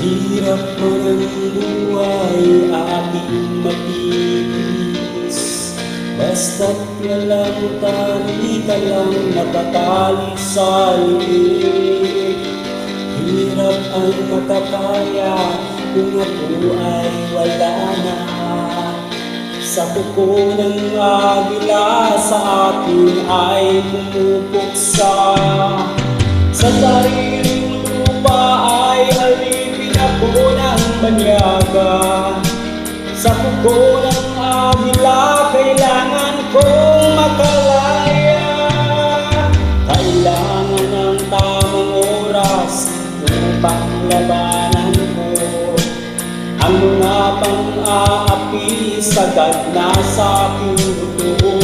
Hirap man ang buhay aking matitis, basta't walang tali ka lang nakatali sa liig. Hirap ang makakaya kung ako ay wala na. Sa kuko ng agila sa akin ay pumupuksa. Sa sariling lupa ay alipin ako ng banyaga. Sa kuko ng agila kailangan kong makalaya. Kailangan ng tamang oras upang labanan ko ang mga pang-aapi sagad na sa aking buto.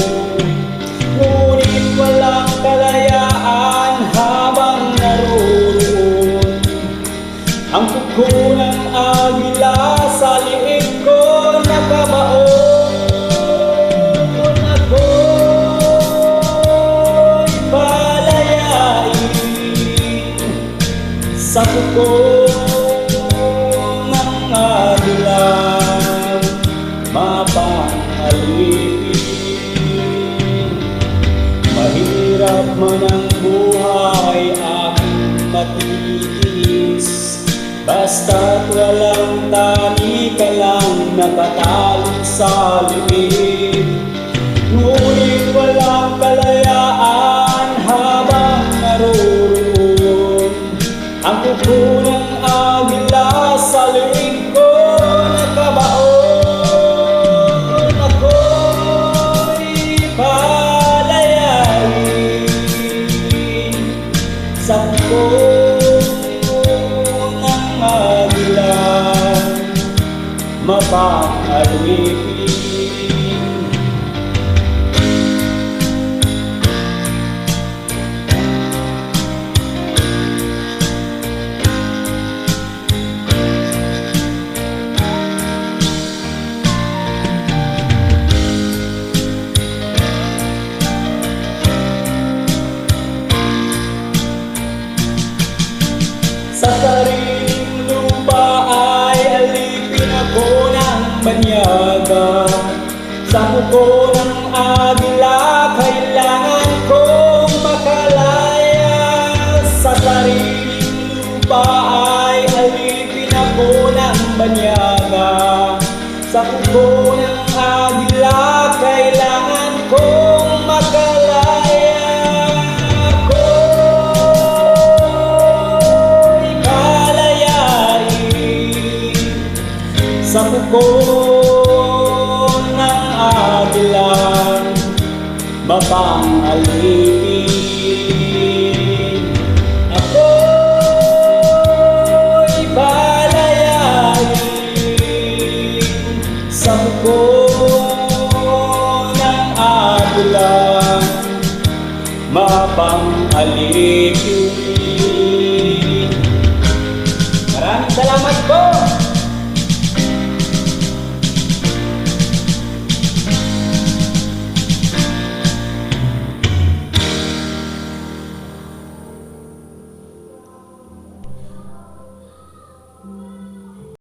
Ngunit walang kalayaan habang naroon ang kuko ng agila sa liig ko nakabaon. Ako'y palayain sa kuko ng agila, mapang-alipin. Mahirap man ang buhay aking matitiis, basta't walang tali ka lang nakatali sa liig. Ngunit walang kalayaan habang naroon ang kuko ng agila sa liig ko nakabaon. Ako'y palayain sa kuko ng agila, mapang-alipin. Sa sariling lupa ay alipin ako ng banyaga. Sa kuko ng agila kailangan kong makalaya. Sa sariling lupa ay alipin ako ng banyaga. Sa kuko ng agila kailangan kong makalaya. Sa kuko ng agila, mapang-alipin. Ako'y palayain sa kuko ng agila, mapang-alipin.